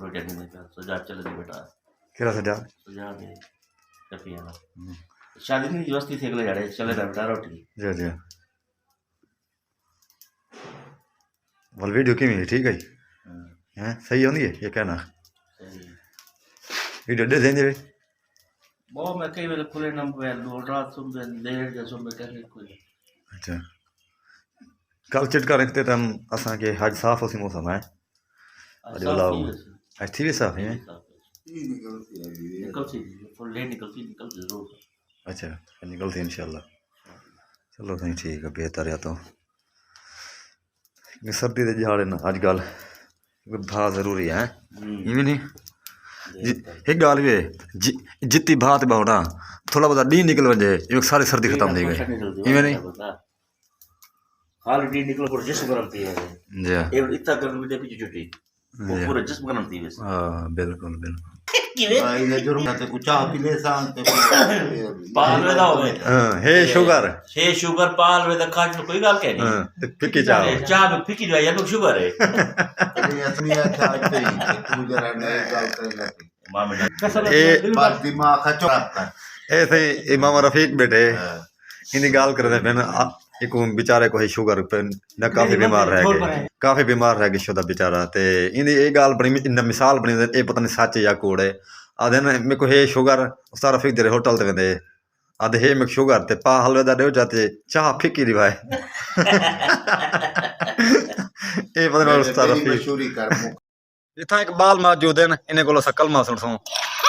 रोटी में सुजात चल दी बेटा केड़ा सजा सुजात दे कपिया ना शादी नहीं दोस्ती थे अगले जाड़े चले ना बेटा रोटी जी जी वल वीडियो किवें ठीक है हैं सही होंदी है ये कहना सही वीडियो दे देंगे वो मैं कई बार खुले नम पे दो रात सुन पे देर के सुन पे कर कोई अच्छा कल चिटका रखते तम असा के हज साफ होसी मौसम है अरे वाला आज थी भी साफ है निकलती फुल ले निकलती जरूर अच्छा निकलती इंशाल्लाह चलो सही ठीक है बेहतर है तो सर्दी दे झाड़ ना अजकल भा जरूरी है इवें नहीं एक गाल भी जितनी भात बहुना थोड़ा बहुत डी निकल वजे एक सारी सर्दी खत्म नहीं गई इवें नहीं हाल डी निकल पर जिस्म गरम थी है जी ये इतना गर्म दे पीछे छुट्टी वो पूरा जिस्म गरम थी वैसे हां बिल्कुल बिल्कुल भाई ने जरूर ते कुछ चाह पी ले सान ते पाल वे दा होवे हां हे शुगर पाल वे दा खाट कोई गाल कह नहीं हां ते फिक्की चाह में फिक्की जो है या शुगर है अरे असली अच्छा ते तू जरा नए गाल करे लगे मामे ए बात दिमाग खचो कर ऐसे इमाम रफीक बेटे इन्हीं गाल करते पे ना एक बेचारे को है शुगर पे न काफी बीमार रह गए शुदा बेचारा ते इन्हीं ये गाल बनी इन मिसाल बनी ए पता नहीं सच या कूड़ है आधे ने मेरे को है शुगर उस्ताद रफीक दे होटल ते वेंदे आधे है मेरे शुगर ते पा हलवे दा दे जाते चाह फिक्की दिवाए ए पता नहीं उस्ताद रफीक मशहूरी कर इतना एक बाल मौजूद है इन्हें को कलमा सुन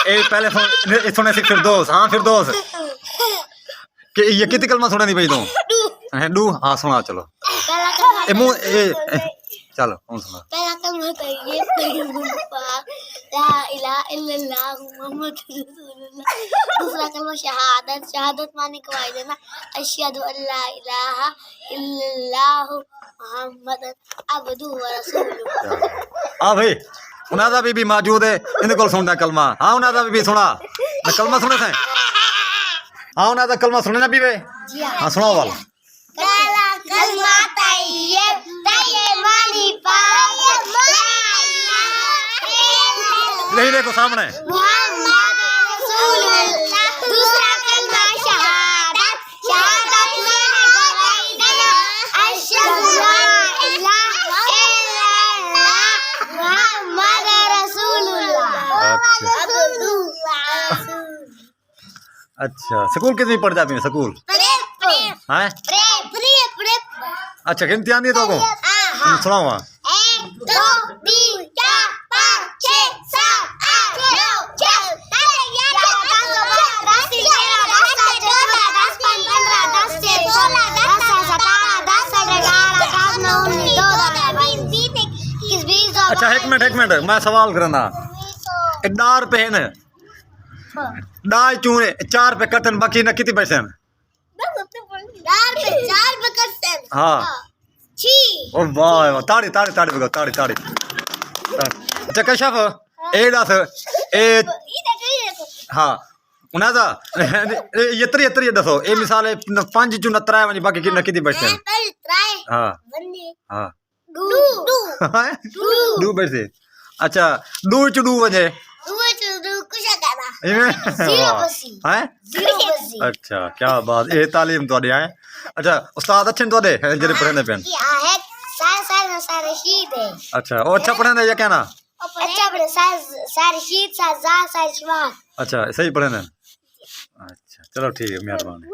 ए पहले सुने सी फिरदौस हां फिरदौस कि ये कितनी कलमा सुने नहीं भाई तू है डू हाँ सुना चलो ए मुंह ए चलो कौन सुना पहला कलमा तो ये ला इलाहा इल्लल्लाह मुहम्मद रसूलुल्लाह दूसरा कलमा शहादत माने को आई देना अशहदु अल्ला इलाहा इल्लल्लाह मुहम्मद अब्दुहु व रसूलुहु हां भाई उनादा भी मौजूद है इनके को सुनना कलमा हां उनादा भी सुना कलमा सुने थे हां उनादा कलमा सुने ना भी वे हां सुनाओ वाला पहला कलमा तैयब मानी पाक यही देखो सामने मुहम्मद रसूलुल्लाह दूसरा कलमा शहादत माने गवाही देना अशहदु ला इलाहा इल्लल्लाह मुहम्मद रसूलुल्लाह अच्छा स्कूल कितनी पढ़ जाती है स्कूल हैं अच्छा कितनी आनी है तो को सुनाओ वहां 1 2 3 4 5 6 7 8 9 अच्छा एक मिनट मैं सवाल करना डार पे है ना डाल चूने 4 पे कटन बाकी ना कितनी पैसे हाँ ओ वाह ताड़ी बगाओ ताड़ी अच्छा कशफ ए दस ए हाँ उन्हें दा यतरी दसो ए मिसाल 5 चू 3 वनी बाकी कितना कितनी पैसे हाँ हाँ दू पैसे अच्छा 2 चू 2 वजे अच्छा क्या बात ये तालीम तो है अच्छा उस्ताद अच्छे तो दे जेरे पढ़ने पे अच्छा और अच्छा पढ़ने या क्या ना अच्छा सही पढ़ने अच्छा चलो ठीक है मेहरबानी